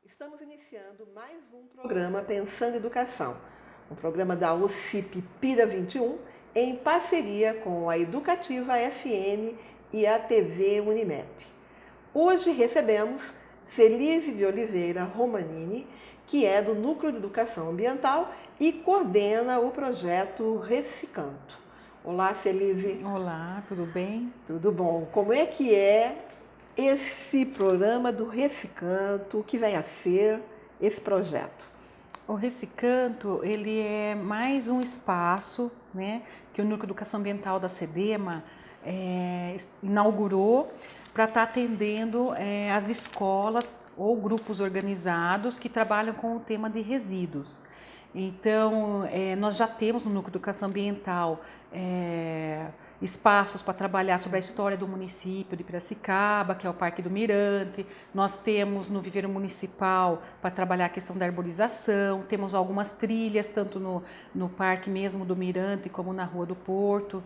Estamos iniciando mais um programa Pensando em Educação, um programa da OCIP Pira 21, em parceria com a Educativa FM e a TV Unimep. Hoje recebemos Celise de Oliveira Romanini, que é do Núcleo de Educação Ambiental e coordena o projeto Recicanto. Olá, Celise. Olá, tudo bem? Tudo bom? Como é que é esse programa do Recicanto? O que vai a ser esse projeto? O Recicanto, ele é mais um espaço, né, que o Núcleo de Educação Ambiental da SEDEMA inaugurou para estar atendendo as escolas ou grupos organizados que trabalham com o tema de resíduos. Então, nós já temos no Núcleo de Educação Ambiental espaços para trabalhar sobre a história do município de Piracicaba, que é o Parque do Mirante. Nós temos no Viveiro Municipal para trabalhar a questão da arborização. Temos algumas trilhas, tanto no Parque mesmo do Mirante, como na Rua do Porto.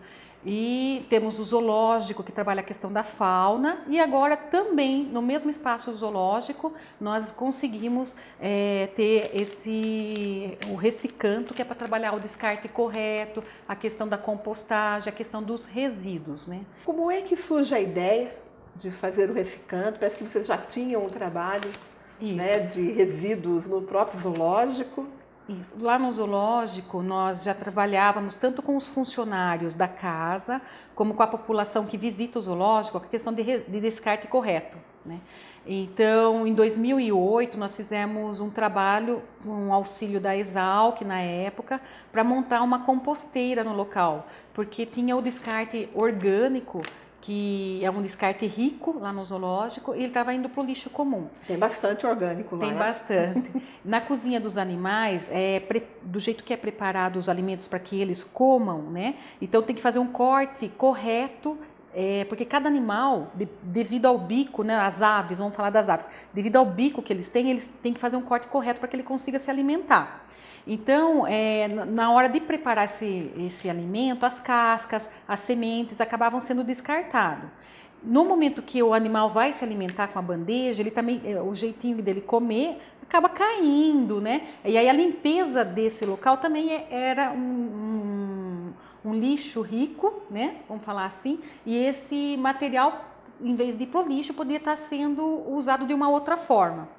E temos o zoológico, que trabalha a questão da fauna, e agora também, no mesmo espaço zoológico, nós conseguimos ter o Recicanto, que é para trabalhar o descarte correto, a questão da compostagem, a questão dos resíduos, né? Como é que surge a ideia de fazer o Recicanto? Parece que vocês já tinham um trabalho, né, de resíduos no próprio zoológico. Isso. Lá no zoológico, nós já trabalhávamos tanto com os funcionários da casa, como com a população que visita o zoológico, a questão de descarte correto, né? Então, em 2008, nós fizemos um trabalho com auxílio da Exalc, na época, para montar uma composteira no local, porque tinha o descarte orgânico, que é um descarte rico lá no zoológico, e ele estava indo para o lixo comum. Tem bastante orgânico lá. Tem bastante. Na cozinha dos animais, do jeito que é preparado os alimentos para que eles comam, né? Então tem que fazer um corte correto, porque cada animal, devido ao bico, né? As aves, vamos falar das aves, devido ao bico que eles têm que fazer um corte correto para que ele consiga se alimentar. Então, na hora de preparar esse alimento, as cascas, as sementes acabavam sendo descartadas. No momento que o animal vai se alimentar com a bandeja, ele também, o jeitinho dele comer acaba caindo, né? E aí a limpeza desse local também era um lixo rico, né? Vamos falar assim. E esse material, em vez de ir para o lixo, poderia estar sendo usado de uma outra forma.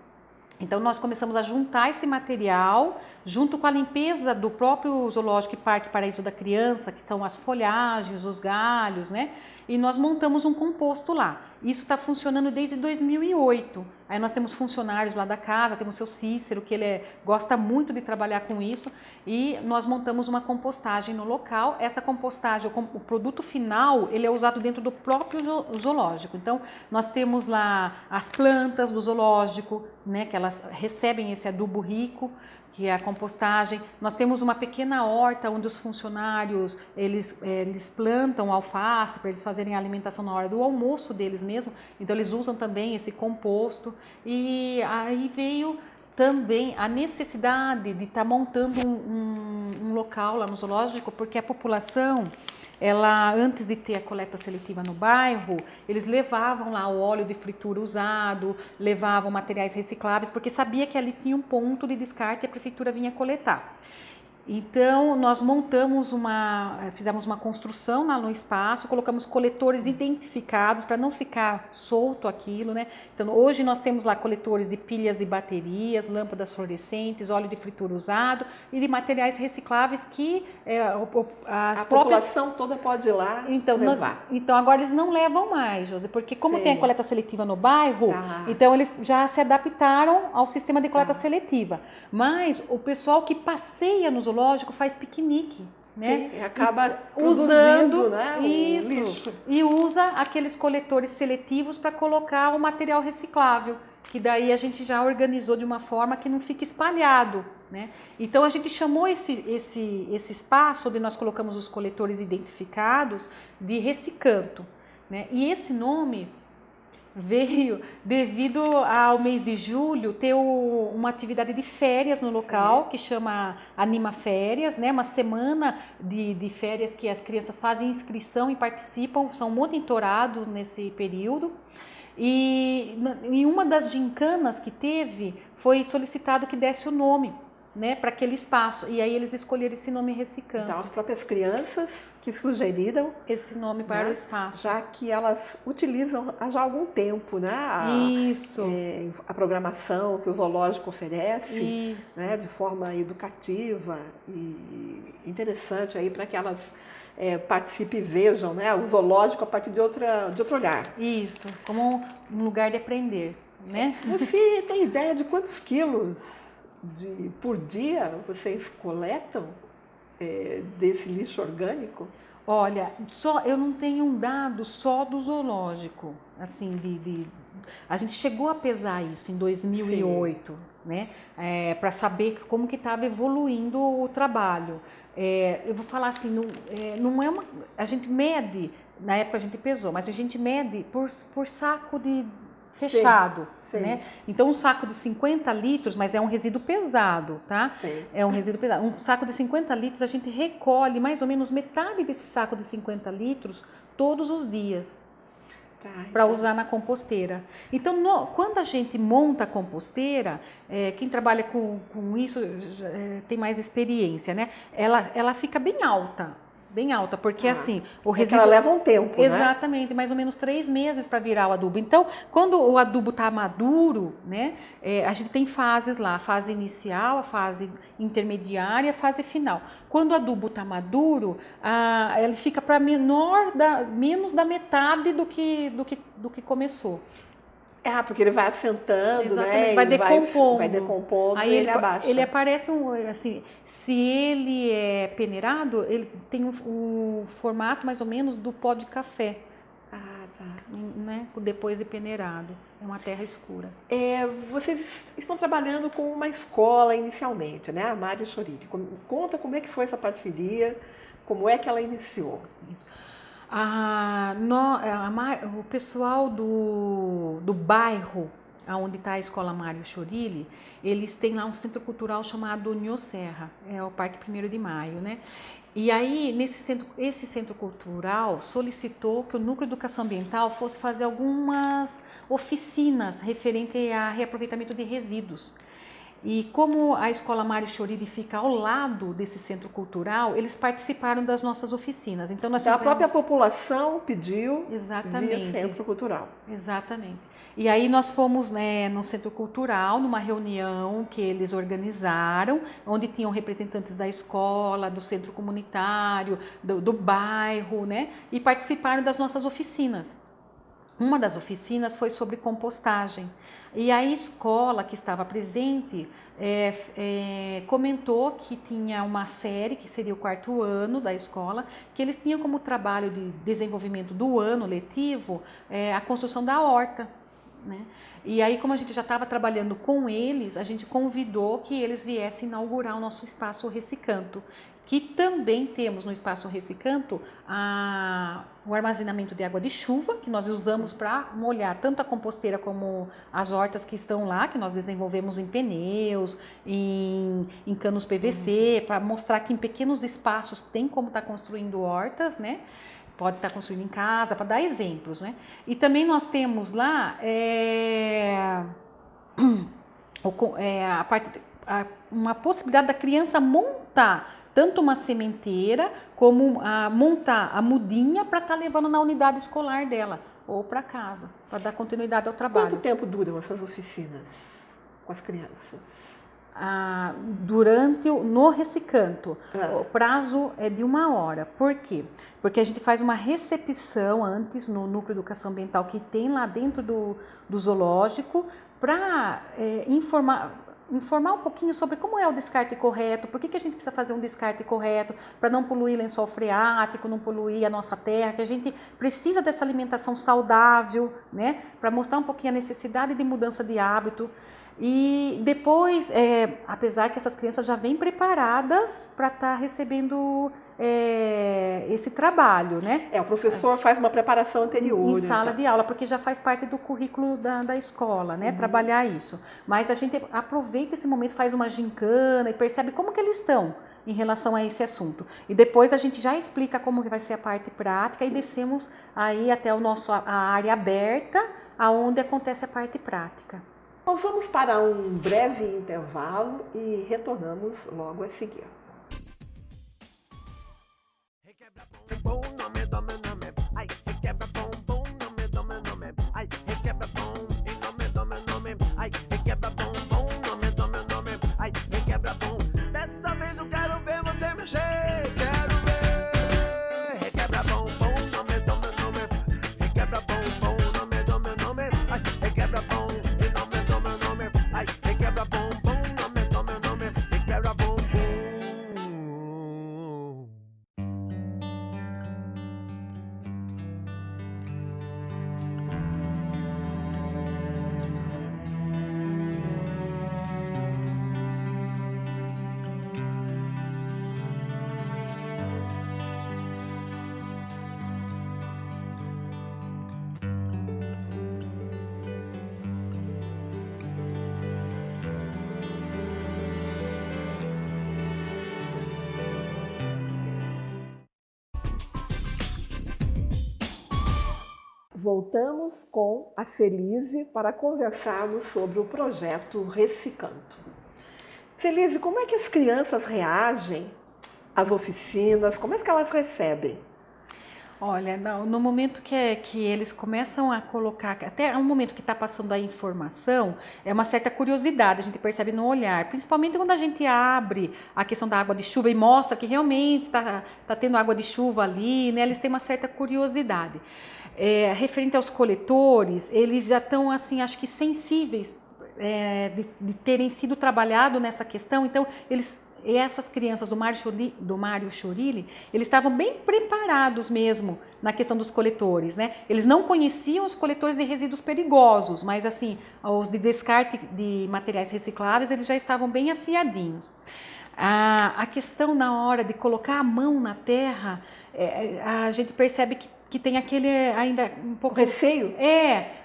Então, nós começamos a juntar esse material, junto com a limpeza do próprio Zoológico e Parque Paraíso da Criança, que são as folhagens, os galhos, né? E nós montamos um composto lá. Isso está funcionando desde 2008. Aí nós temos funcionários lá da casa, temos o seu Cícero, que ele gosta muito de trabalhar com isso, e nós montamos uma compostagem no local. Essa compostagem, o produto final, ele é usado dentro do próprio zoológico. Então, nós temos lá as plantas do zoológico, né, que elas recebem esse adubo rico, que é a compostagem. Nós temos uma pequena horta onde os funcionários, eles plantam alface para eles fazerem a alimentação na hora do almoço deles mesmo. Então, eles usam também esse composto. E aí veio também a necessidade de estar montando um local lá no zoológico, porque a população, antes de ter a coleta seletiva no bairro, eles levavam lá o óleo de fritura usado, levavam materiais recicláveis, porque sabia que ali tinha um ponto de descarte e a prefeitura vinha coletar. Então, nós fizemos uma construção lá no espaço, colocamos coletores identificados para não ficar solto aquilo, né? Então, hoje nós temos lá coletores de pilhas e baterias, lâmpadas fluorescentes, óleo de fritura usado e de materiais recicláveis que a população toda pode ir lá levar. Então, agora eles não levam mais, Josi, porque como tem a coleta seletiva no bairro, então eles já se adaptaram ao sistema de coleta seletiva. Mas o pessoal que passeia no zoológico faz piquenique, né? Sim, acaba usando, né, isso, lixo. E usa aqueles coletores seletivos para colocar o material reciclável, que daí a gente já organizou de uma forma que não fica espalhado, né? Então a gente chamou esse espaço onde nós colocamos os coletores identificados de Recicanto, né? E esse nome veio devido ao mês de julho ter uma atividade de férias no local que chama Anima Férias, né? Uma semana de férias que as crianças fazem inscrição e participam, são monitorados nesse período. E em uma das gincanas que teve, foi solicitado que desse o nome, né, para aquele espaço. E aí eles escolheram esse nome Recicanto. Então, as próprias crianças que sugeriram esse nome para, né, o espaço. Já que elas utilizam há já algum tempo, né, a programação que o zoológico oferece, né, de forma educativa e interessante aí para que elas participem e vejam, né, o zoológico a partir de outro olhar. Isso, como um lugar de aprender, né? Você tem ideia de quantos quilos por dia vocês coletam desse lixo orgânico? Olha, eu não tenho um dado só do zoológico, assim, a gente chegou a pesar isso em 2008, né, para saber como que estava evoluindo o trabalho. Eu vou falar assim, não é a gente mede, na época a gente pesou, mas a gente mede por saco fechado, sim. Né? Então, um saco de 50 litros, mas é um resíduo pesado, tá? Sim. É um resíduo pesado. Um saco de 50 litros, a gente recolhe mais ou menos metade desse saco de 50 litros todos os dias. Tá, para usar na composteira. Então, quando a gente monta a composteira, quem trabalha com isso tem mais experiência, né? Ela fica bem alta. Bem alta, porque assim, o resíduo... ela leva um tempo, exatamente, né? Mais ou menos 3 meses para virar o adubo. Então, quando o adubo está maduro, né, a gente tem fases lá, a fase inicial, a fase intermediária, a fase final. Quando o adubo está maduro, ele fica para menos da metade do que começou. Porque ele vai assentando, exatamente, né? Vai decompondo. Aí ele abaixa. Ele aparece assim, se ele é peneirado, ele tem um formato mais ou menos do pó de café. Tá. Né? Depois de peneirado. É uma terra escura. Vocês estão trabalhando com uma escola inicialmente, né? A Mário Chorilli. Conta como é que foi essa parceria, como é que ela iniciou. Isso. O pessoal do bairro onde está a Escola Mário Chorilli, eles têm lá um centro cultural chamado Nho Serra, é o Parque 1º de Maio, né? E aí, esse centro cultural solicitou que o Núcleo de Educação Ambiental fosse fazer algumas oficinas referentes a reaproveitamento de resíduos. E como a Escola Mário Chorilli fica ao lado desse centro cultural, eles participaram das nossas oficinas. Então, a própria população pediu via centro cultural. Exatamente. E aí nós fomos, né, no centro cultural, numa reunião que eles organizaram, onde tinham representantes da escola, do centro comunitário, do bairro, né, e participaram das nossas oficinas. Uma das oficinas foi sobre compostagem. E a escola que estava presente comentou que tinha uma série, que seria o 4º ano da escola, que eles tinham como trabalho de desenvolvimento do ano letivo a construção da horta. Né? E aí, como a gente já estava trabalhando com eles, a gente convidou que eles viessem inaugurar o nosso espaço Recicanto, que também temos no espaço Recicanto o armazenamento de água de chuva, que nós usamos para molhar tanto a composteira como as hortas que estão lá, que nós desenvolvemos em pneus, em canos PVC, para mostrar que em pequenos espaços tem como estar construindo hortas, né? Pode estar construindo em casa, para dar exemplos, né? E também nós temos lá uma possibilidade da criança montar tanto uma sementeira como montar a mudinha para estar levando na unidade escolar dela ou para casa, para dar continuidade ao trabalho. Quanto tempo duram essas oficinas com as crianças? No Recicanto, o prazo é de 1 hora. Por quê? Porque a gente faz uma recepção antes no Núcleo de Educação Ambiental que tem lá dentro do zoológico para informar um pouquinho sobre como é o descarte correto, por que a gente precisa fazer um descarte correto para não poluir lençol freático, não poluir a nossa terra, que a gente precisa dessa alimentação saudável, né, para mostrar um pouquinho a necessidade de mudança de hábito. E depois, apesar que essas crianças já vêm preparadas para estar recebendo esse trabalho, né? O professor faz uma preparação anterior. Em sala de aula, porque já faz parte do currículo da escola, né? Trabalhar isso. Mas a gente aproveita esse momento, faz uma gincana e percebe como que eles estão em relação a esse assunto. E depois a gente já explica como que vai ser a parte prática e descemos aí até a área aberta, aonde acontece a parte prática. Nós vamos para um breve intervalo e retornamos logo a seguir. Dessa vez eu quero ver você mexer. Quero ver. Requebra bombom, nome, nome, nome. Requebra bombom, nome, nome, nome. Ai, requebra bom, nome, nome, nome. Ai, requebra bombom, nome, nome, nome. Requebra bombom. Voltamos com a Celise para conversarmos sobre o projeto Recicanto. Celise, como é que as crianças reagem às oficinas? Como é que elas recebem? Olha, no momento que eles começam a colocar, até o momento que está passando a informação, é uma certa curiosidade, a gente percebe no olhar, principalmente quando a gente abre a questão da água de chuva e mostra que realmente está tendo água de chuva ali, né? Eles têm uma certa curiosidade. Referente aos coletores, eles já estão, assim, acho que sensíveis de terem sido trabalhado nessa questão, então e essas crianças do Mário Chorilli, eles estavam bem preparados mesmo na questão dos coletores, né? Eles não conheciam os coletores de resíduos perigosos, mas assim, os de descarte de materiais recicláveis, eles já estavam bem afiadinhos. A questão na hora de colocar a mão na terra, a gente percebe que tem aquele ainda um pouco... Receio?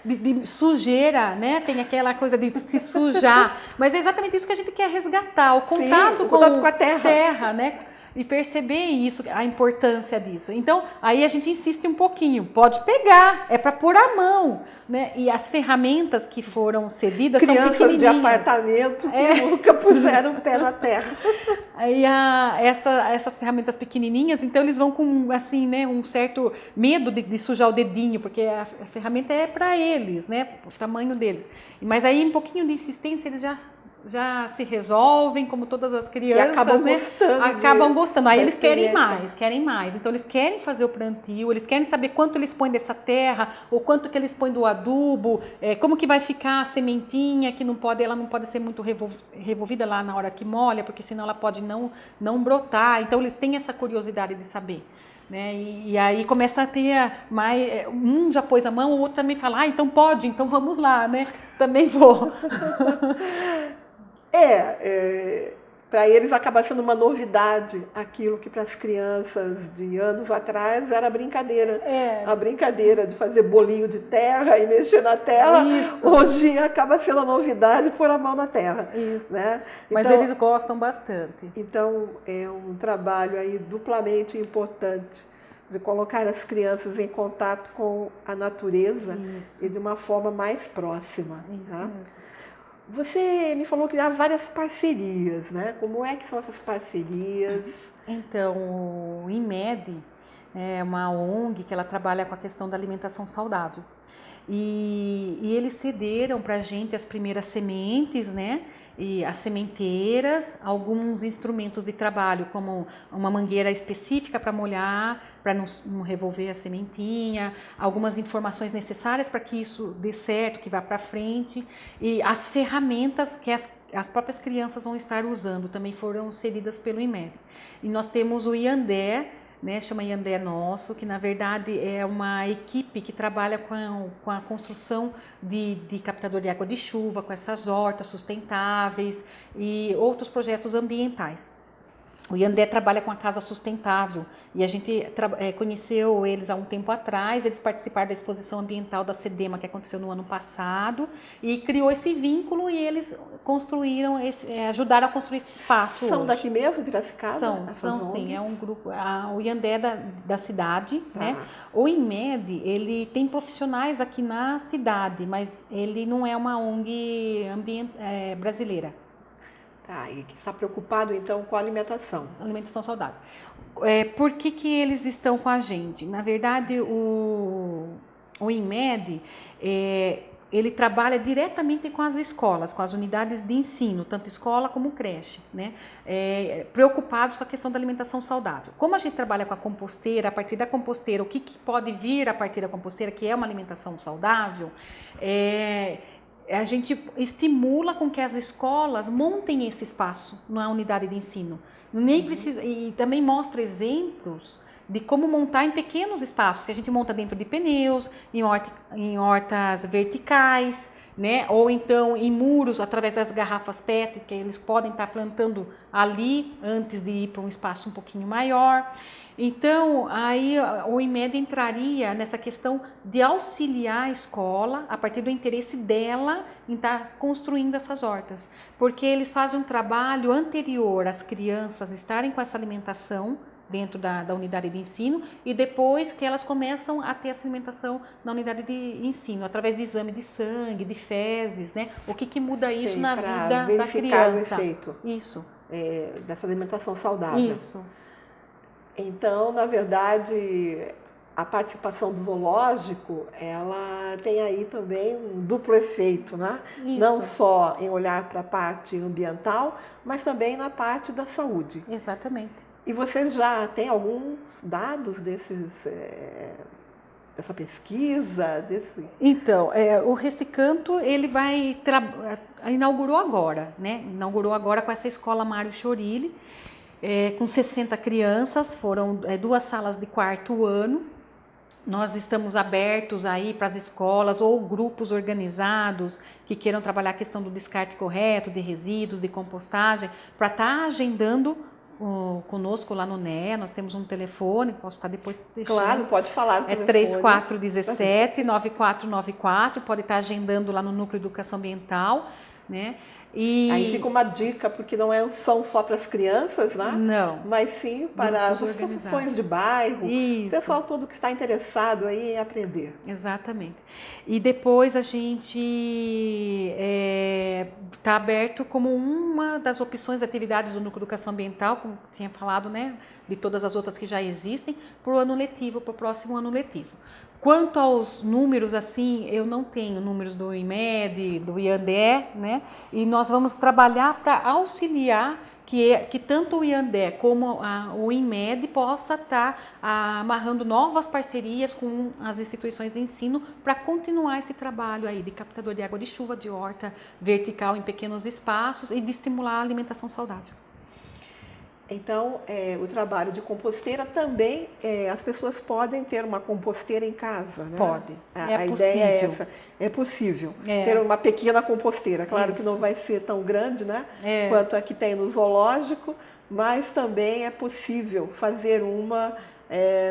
De sujeira, né? Tem aquela coisa de se sujar. Mas é exatamente isso que a gente quer resgatar, o contato, sim, o contato com a terra, né? E perceber isso, a importância disso. Então, aí a gente insiste um pouquinho. Pode pegar, é para pôr a mão, né? E as ferramentas que foram cedidas são pequenininhas. Crianças de apartamento que nunca puseram o pé na terra. Aí essas ferramentas pequenininhas, então eles vão com, assim, né, um certo medo de sujar o dedinho, porque a ferramenta é para eles, né? O tamanho deles. Mas aí um pouquinho de insistência eles já se resolvem, como todas as crianças, e acabam né? gostando. Acabam gostando. Aí eles querem mais. Então eles querem fazer o plantio, eles querem saber quanto eles põem dessa terra, ou quanto que eles põem do adubo, como que vai ficar a sementinha, que ela não pode ser muito revolvida lá na hora que molha, porque senão ela pode não brotar. Então eles têm essa curiosidade de saber. Né? E aí começa a ter mais, um já pôs a mão, o outro também fala, então pode, então vamos lá, né? Também vou. Para eles acaba sendo uma novidade aquilo que para as crianças de anos atrás era brincadeira. A brincadeira de fazer bolinho de terra e mexer na terra, isso. Hoje acaba sendo a novidade pôr a mão na terra. Isso. Né? Mas eles gostam bastante. Então é um trabalho aí duplamente importante de colocar as crianças em contato com a natureza e de uma forma mais próxima. Isso. Tá? Você me falou que há várias parcerias, né? Como é que são essas parcerias? Então, o IMED é uma ONG que ela trabalha com a questão da alimentação saudável. E eles cederam para a gente as primeiras sementes, né? E as sementeiras, alguns instrumentos de trabalho, como uma mangueira específica para molhar, para não revolver a sementinha, algumas informações necessárias para que isso dê certo, que vá para frente, e as ferramentas que as próprias crianças vão estar usando também foram cedidas pelo IMED. E nós temos o Iandé, né, chama Iandé Nosso, que na verdade é uma equipe que trabalha com a construção de captador de água de chuva, com essas hortas sustentáveis e outros projetos ambientais. O Yandé trabalha com a Casa Sustentável e a gente conheceu eles há um tempo atrás. Eles participaram da exposição ambiental da SEDEMA que aconteceu no ano passado e criou esse vínculo e eles construíram, ajudaram a construir esse espaço. São hoje. Daqui mesmo, Piracicaba? São sim, é um grupo. O Yandé é da cidade, Tá. né? O INMED, ele tem profissionais aqui na cidade, mas ele não é uma ONG brasileira. Tá, e que está preocupado então com a alimentação. Alimentação saudável. Por que eles estão com a gente? Na verdade, o INMED, ele trabalha diretamente com as escolas, com as unidades de ensino, tanto escola como creche, né? Preocupados com a questão da alimentação saudável. Como a gente trabalha com a composteira, a partir da composteira, o que pode vir a partir da composteira, que é uma alimentação saudável, a gente estimula com que as escolas montem esse espaço na unidade de ensino. Nem precisa, e também mostra exemplos de como montar em pequenos espaços, que a gente monta dentro de pneus, em hortas verticais, né? Ou então em muros, através das garrafas PETs, que eles podem estar plantando ali antes de ir para um espaço um pouquinho maior. Então, aí o INMED entraria nessa questão de auxiliar a escola, a partir do interesse dela em estar construindo essas hortas. Porque eles fazem um trabalho anterior às crianças estarem com essa alimentação dentro da unidade de ensino e depois que elas começam a ter essa alimentação na unidade de ensino, através de exame de sangue, de fezes, né? O que muda isso na vida da criança? O efeito Isso. Dessa alimentação saudável. Isso. Então, na verdade, a participação do zoológico, ela tem aí também um duplo efeito, né? Isso. Não só em olhar para a parte ambiental, mas também na parte da saúde. Exatamente. E vocês já têm alguns dados dessa pesquisa? Então, o Recicanto, ele inaugurou agora, né? Inaugurou agora com essa escola Mário Chorilli, com 60 crianças, foram 2 salas de 4º ano. Nós estamos abertos aí para as escolas ou grupos organizados que queiram trabalhar a questão do descarte correto, de resíduos, de compostagem, para estar agendando conosco lá no NEA. Nós temos um telefone, posso estar depois deixando. Claro, pode falar o telefone. 3417-9494, pode estar agendando lá no Núcleo de Educação Ambiental, né? Aí fica uma dica, porque não são só para as crianças, né? Não. Mas sim para as associações de bairro, o pessoal todo que está interessado aí em aprender. Exatamente. E depois a gente está aberto como uma das opções de atividades do Núcleo de Educação Ambiental, como tinha falado, né? De todas as outras que já existem, para o ano letivo, para o próximo ano letivo. Quanto aos números, assim, eu não tenho números do INMED, do Yandé, né? E nós vamos trabalhar para auxiliar que tanto o Yandé como o INMED possa estar amarrando novas parcerias com as instituições de ensino para continuar esse trabalho aí de captador de água de chuva, de horta vertical em pequenos espaços e de estimular a alimentação saudável. Então, o trabalho de composteira também, as pessoas podem ter uma composteira em casa, né? Pode. A ideia é essa. É possível ter uma pequena composteira. Claro que não vai ser tão grande, né? Quanto a que tem no zoológico, mas também é possível fazer uma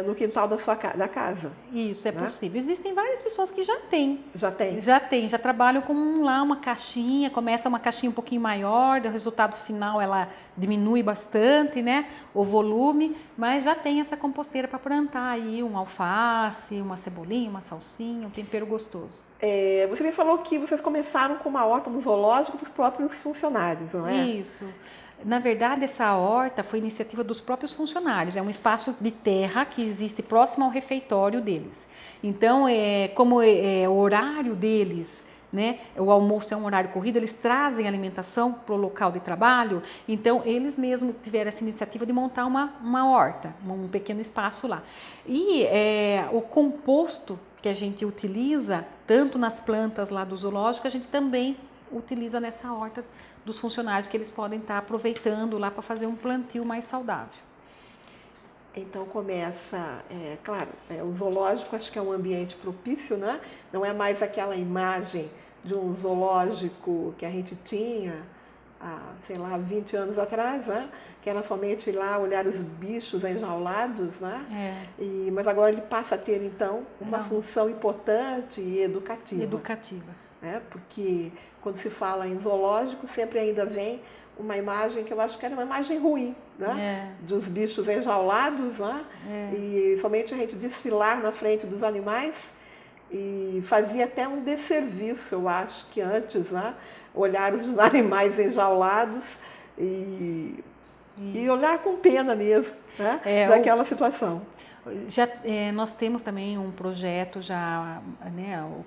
no quintal da casa. Isso, é possível. Existem várias pessoas que já têm. Já trabalham com lá uma caixinha, começa uma caixinha um pouquinho maior, o resultado final ela diminui bastante, né? O volume, mas já tem essa composteira para plantar aí um alface, uma cebolinha, uma salsinha, um tempero gostoso. Você me falou que vocês começaram com uma horta no zoológico para os próprios funcionários, não é? Isso. Na verdade, essa horta foi iniciativa dos próprios funcionários. É um espaço de terra que existe próximo ao refeitório deles. Então, como o horário deles, né, o almoço é um horário corrido, eles trazem alimentação para o local de trabalho. Então, eles mesmos tiveram essa iniciativa de montar uma horta, um pequeno espaço lá. E o composto que a gente utiliza, tanto nas plantas lá do zoológico, a gente também utiliza nessa horta dos funcionários, que eles podem estar aproveitando lá para fazer um plantio mais saudável. Então começa, claro, o zoológico acho que é um ambiente propício, né? Não é mais aquela imagem de um zoológico que a gente tinha há sei lá, 20 anos atrás, né? Que era somente ir lá olhar os bichos enjaulados, né? Mas agora ele passa a ter, então, uma função importante e educativa. Educativa. Né? Porque quando se fala em zoológico, sempre ainda vem uma imagem que eu acho que era uma imagem ruim, né? Dos bichos enjaulados, né? E somente a gente desfilar na frente dos animais e fazia até um desserviço, eu acho, que antes, né? Olhar os animais enjaulados e olhar com pena mesmo, né? Daquela situação. Nós temos também um projeto já, né, um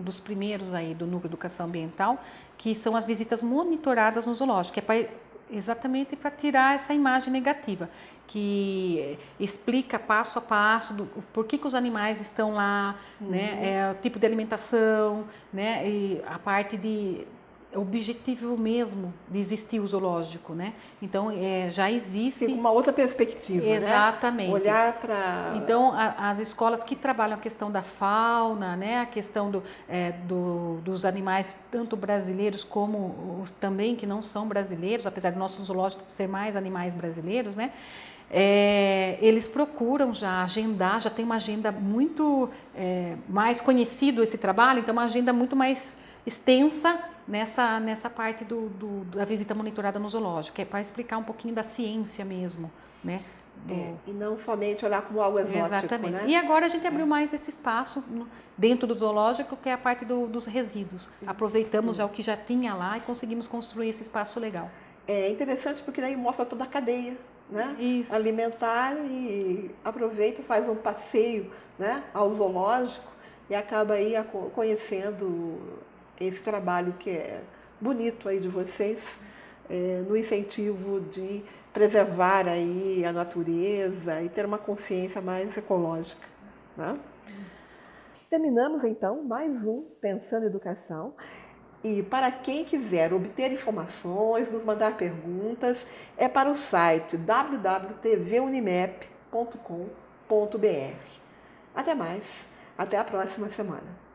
dos primeiros aí do Núcleo de Educação Ambiental, que são as visitas monitoradas no zoológico, que é exatamente para tirar essa imagem negativa, que explica passo a passo por que os animais estão lá, né, o tipo de alimentação, né, e a parte de objetivo mesmo de existir o zoológico, né? Então já existe. Tem uma outra perspectiva, exatamente. Né? Olhar para. Então as escolas que trabalham a questão da fauna, né? A questão dos animais tanto brasileiros como os também que não são brasileiros, apesar do nosso zoológico ser mais animais brasileiros, né? Eles procuram já agendar, já tem uma agenda muito mais conhecido esse trabalho, então uma agenda muito mais extensa nessa parte da visita monitorada no zoológico, que é para explicar um pouquinho da ciência mesmo, né? E não somente olhar como algo exótico, exatamente. Né? E agora a gente abriu mais esse espaço dentro do zoológico, que é a parte dos resíduos. Aproveitamos já o que já tinha lá e conseguimos construir esse espaço legal. É interessante porque daí mostra toda a cadeia, né? Isso. Alimentar, e aproveita e faz um passeio, né, ao zoológico e acaba aí conhecendo esse trabalho que é bonito aí de vocês, no incentivo de preservar aí a natureza e ter uma consciência mais ecológica, né? Terminamos então mais um Pensando em Educação. E para quem quiser obter informações, nos mandar perguntas, é para o site www.tvunimep.com.br. Até mais, até a próxima semana.